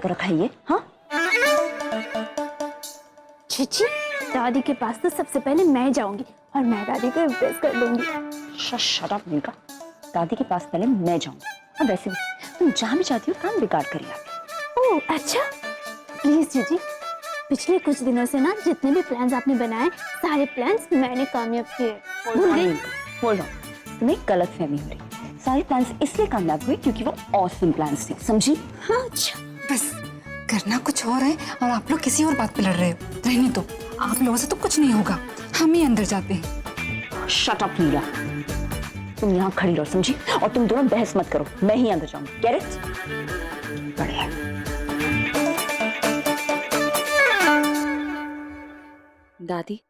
कर रखा है ये? हाँ चीची, दादी के पास तो सबसे पहले मैं जाऊंगी और मैं दादी को इम्प्रेस कर लूंगी। शट अप मीका, दादी के पास पहले मैं जाऊंगी। और वैसे भी तुम जहाँ भी जाती हो काम बिगाड़ कर ही आती हो। ओह अच्छा, प्लीज जीजी, पिछले कुछ दिनों से ना जितने भी प्लान्स आपने बनाए सारे प्लान्स मैंने कामयाब किए। भूल गई? बोल रहा हूँ, तुम्हें गलतफहमी हो रही है। सारे प्लान्स इसलिए कामयाब हुए क्योंकि वो ऑसम प्लान्स थे, समझी? हाँ अच्छा। बस करना कुछ और है और आप लोग किसी और बात पे लड़ रहे हो। रहने दो, आप लोगों से तो कुछ नहीं होगा, हम ही अंदर जाते हैं। शट अप मीरा, तुम यहाँ खड़ी रहो, समझी? और तुम दोनों बहस मत करो, मैं ही अंदर जाऊंगी। Get it? बढ़िया। दादी,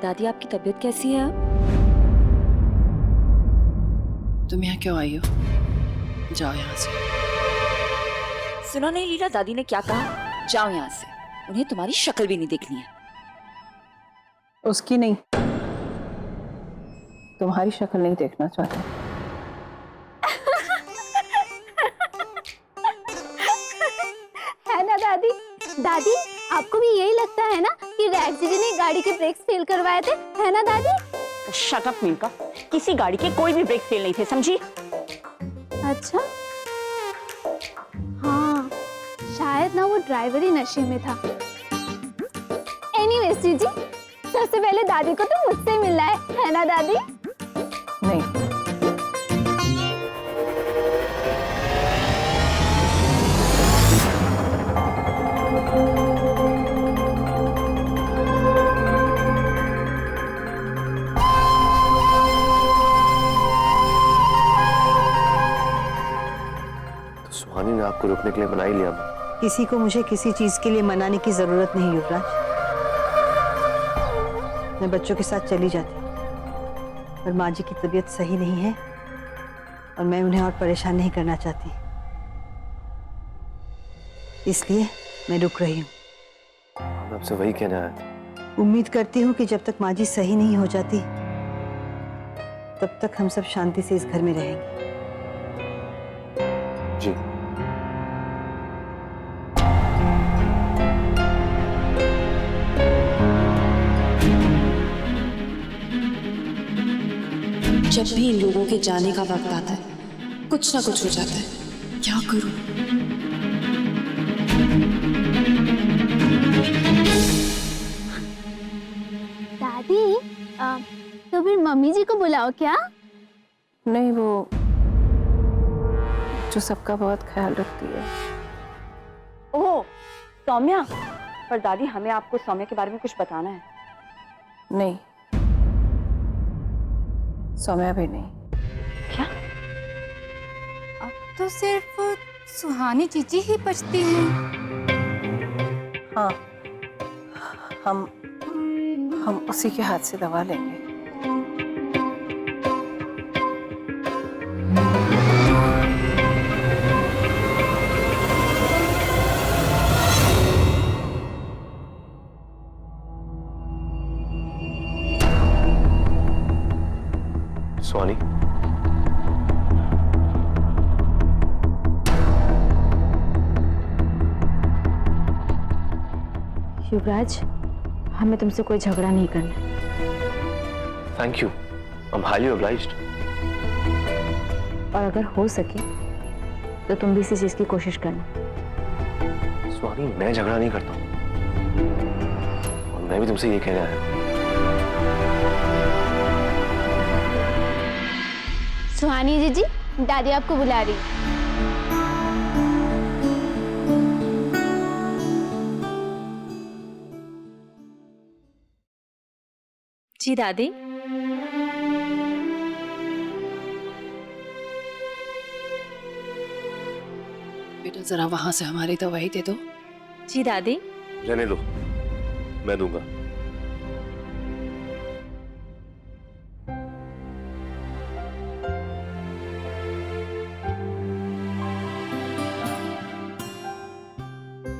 दादी आपकी तबीयत कैसी है? तुम यहाँ क्यों आई हो? जाओ यहाँ से। सुना नहीं लीला, दादी ने क्या कहा? जाओ यहाँ से, उन्हें तुम्हारी शक्ल भी नहीं देखनी है। उसकी नहीं, तुम्हारी शक्ल नहीं देखना चाहती। है ना दादी? दादी, आपको भी यही लगता है ना कि रैग जी ने गाड़ी के ब्रेक्स फेल करवाए थे, है ना दादी? शट अप मीका, किसी गाड़ी के कोई भी ब्रेक फेल नहीं थे, समझी? अच्छा हाँ, शायद ना वो ड्राइवर ही नशे में था। एनीवेज जीजी, सबसे पहले दादी को तो मुझसे मिलना है ना दादी? नहीं, तो सुहानी ने आपको रोकने के लिए मना ही लिया। किसी को मुझे किसी चीज के लिए मनाने की जरूरत नहीं युवराज। मैं बच्चों के साथ चली जाती, पर माँ जी की तबीयत सही नहीं है और मैं उन्हें और परेशान नहीं करना चाहती, इसलिए मैं रुक रही हूँ। मैं आपसे वही कहना है। उम्मीद करती हूँ कि जब तक माँ जी सही नहीं हो जाती तब तक हम सब शांति से इस घर में रहेंगे। जी जब भी इन लोगों के जाने का वक्त आता है कुछ ना कुछ हो जाता है। क्या करूं? दादी, तो फिर मम्मी जी को बुलाओ क्या? नहीं, वो जो सबका बहुत ख्याल रखती है। ओह सौम्या, पर दादी हमें आपको सौम्या के बारे में कुछ बताना है। नहीं, सौम्या भी नहीं। क्या? अब तो सिर्फ सुहानी चीची ही बचती है। हाँ, हम उसी के हाथ से दवा लेंगे। सुहानी, युवराज, हमें तुमसे कोई झगड़ा नहीं करना। Thank you, I am highly obliged. और अगर हो सके तो तुम भी इसी चीज की कोशिश करना। सुहानी, मैं झगड़ा नहीं करता हूँ और मैं भी तुमसे ये कहना है। सुहानी जीजी, दादी आपको बुला रही। जी दादी। बेटा जरा वहां से हमारी दवाई दे दो। जी दादी। रहने दो, मैं दूंगा।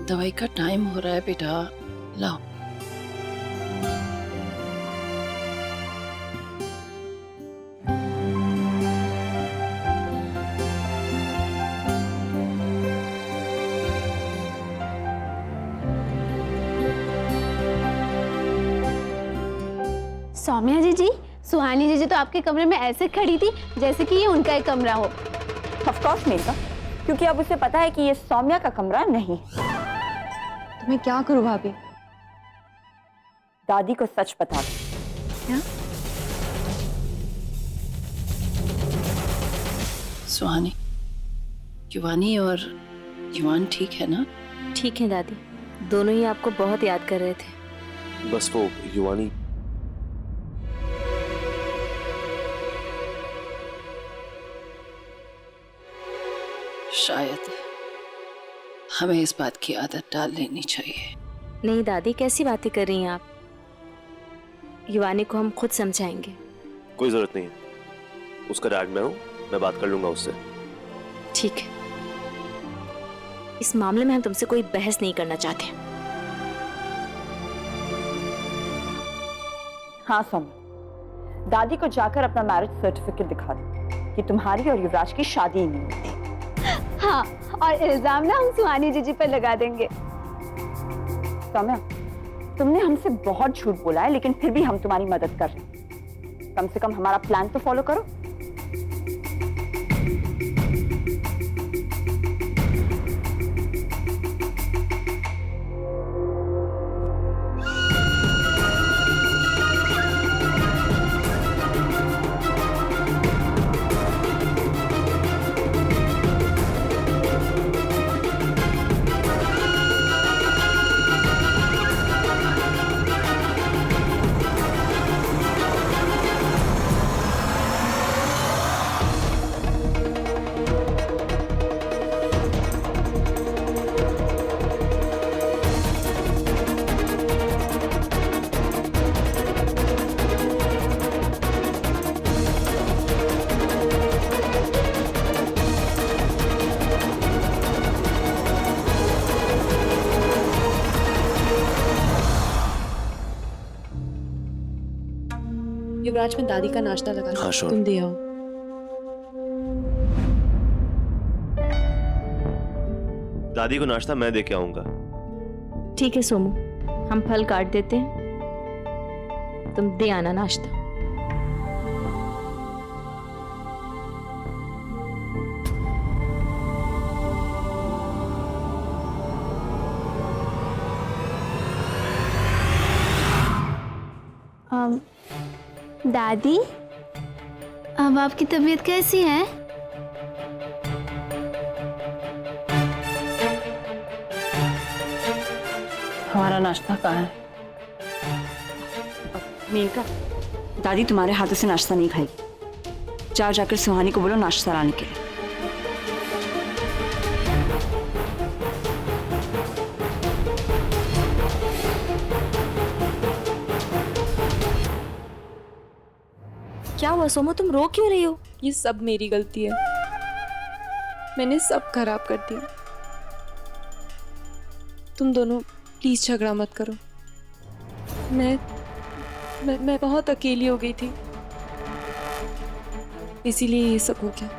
दवाई का टाइम हो रहा है बेटा, लाओ। सौम्या जी, सुहानी जी तो आपके कमरे में ऐसे खड़ी थी जैसे कि ये उनका ही कमरा हो। ऑफ कोर्स मेरा, क्योंकि अब उसे पता है कि ये सौम्या का कमरा नहीं। तो मैं क्या करूँ भाभी? दादी को सच बता दो। क्या? सुहानी, युवानी और युवान ठीक है ना? ठीक है दादी, दोनों ही आपको बहुत याद कर रहे थे। बस वो युवानी शायद हमें इस बात की आदत डाल लेनी चाहिए। नहीं दादी, कैसी बातें कर रही हैं आप? युवानी को हम खुद समझाएंगे। कोई जरूरत नहीं है, उसका डैड मैं हूँ, मैं बात कर लूंगा उससे। ठीक है, इस मामले में हम तुमसे कोई बहस नहीं करना चाहते। हाँ सौम्या, दादी को जाकर अपना मैरिज सर्टिफिकेट दिखा दो कि तुम्हारी और युवराज की शादी ही नहीं है। हाँ, और इल्जाम ना हम सुहानी जी पर लगा देंगे। सौम्या, तुमने हमसे बहुत झूठ बोला है, लेकिन फिर भी हम तुम्हारी मदद कर रहे हैं। कम से कम हमारा प्लान तो फॉलो करो। युवराज में दादी का नाश्ता लगा। हाँ, sure. तुम दे आओ। दादी को नाश्ता मैं दे के आऊंगा। ठीक है सोमू, हम फल काट देते हैं, तुम दे आना नाश्ता। दादी, अब आपकी तबीयत कैसी है? हमारा नाश्ता कहाँ है? मेनका, दादी तुम्हारे हाथों से नाश्ता नहीं खाएगी। जाओ जाकर सुहानी को बोलो नाश्ता लाने के लिए। क्या हुआ सोमू, तुम रो क्यों रही हो? ये सब मेरी गलती है, मैंने सब खराब कर दिया। तुम दोनों प्लीज झगड़ा मत करो। मैं बहुत अकेली हो गई थी, इसीलिए ये सब हो गया।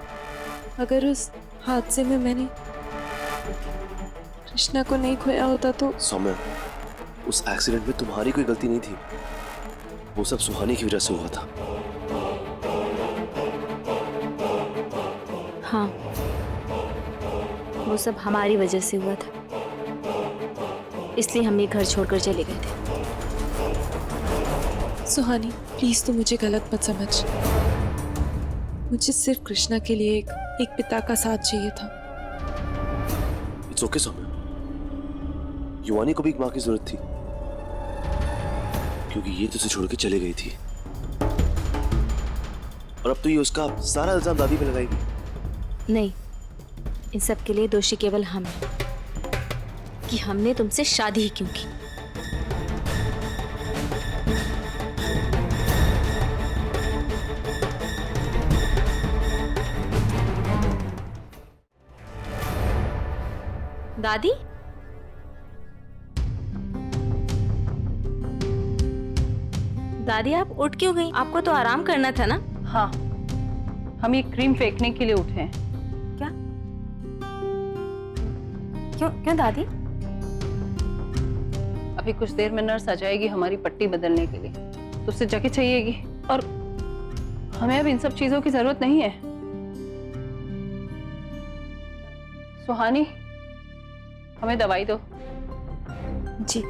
अगर उस हादसे में मैंने कृष्णा को नहीं खोया होता तो। सौम्या, उस एक्सीडेंट में तुम्हारी कोई गलती नहीं थी, वो सब सुहानी की वजह से हुआ था। हाँ, वो सब हमारी वजह से हुआ था, इसलिए हम ये घर छोड़कर चले गए थे। सुहानी प्लीज तू मुझे गलत मत समझ, मुझे सिर्फ कृष्णा के लिए एक पिता का साथ चाहिए था। इट्स ओके सौम्या, युवानी को भी एक माँ की जरूरत थी, क्योंकि ये तुझे छोड़ के चले गई थी, और अब तो ये उसका सारा इल्जाम दादी पे लगाएगी। नहीं, इन सब के लिए दोषी केवल हम हैं कि हमने तुमसे शादी ही क्यों की। दादी, दादी आप उठ क्यों गई? आपको तो आराम करना था ना। हाँ, हम ये क्रीम फेंकने के लिए उठे हैं। क्या? क्यों दादी? अभी कुछ देर में नर्स आ जाएगी हमारी पट्टी बदलने के लिए, तो उसे जगह चाहिएगी, और हमें अब इन सब चीजों की जरूरत नहीं है। सुहानी, हमें दवाई दो। जी।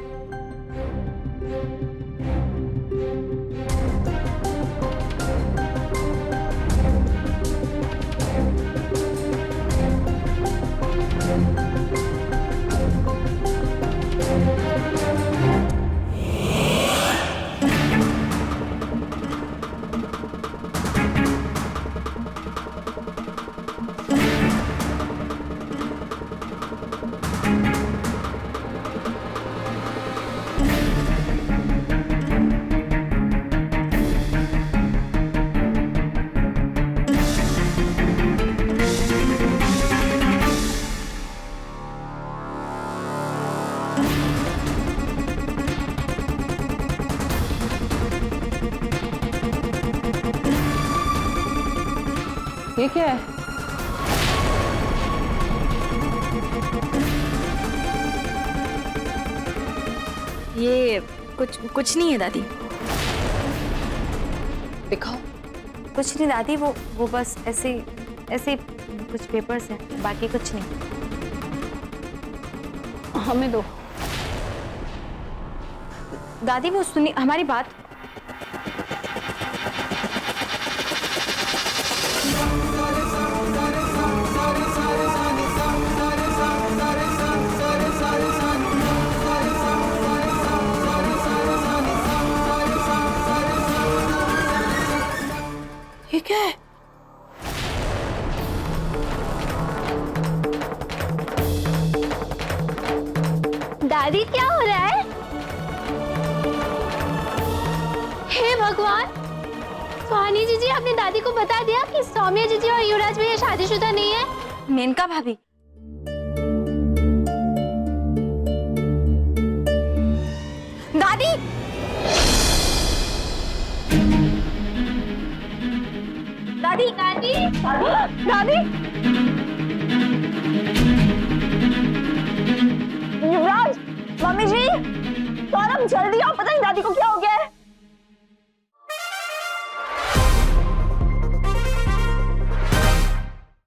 ये क्या है? ये कुछ नहीं है दादी। दिखाओ। कुछ नहीं दादी, वो बस ऐसे ऐसे कुछ पेपर्स हैं, बाकी कुछ नहीं। हमें दो। दादी वो सुनी हमारी बात। ये क्या है? दादी क्या हो रहा है? हे भगवान, सुहानी जीजी आपने दादी को बता दिया कि सौम्या जीजी और युवराज भैया शादीशुदा नहीं है? मेनका भाभी, दादी दादी दादी दादी युवराज, मम्मी जी, सौरभ जल्दी आओ, पता नहीं दादी को क्या हो गया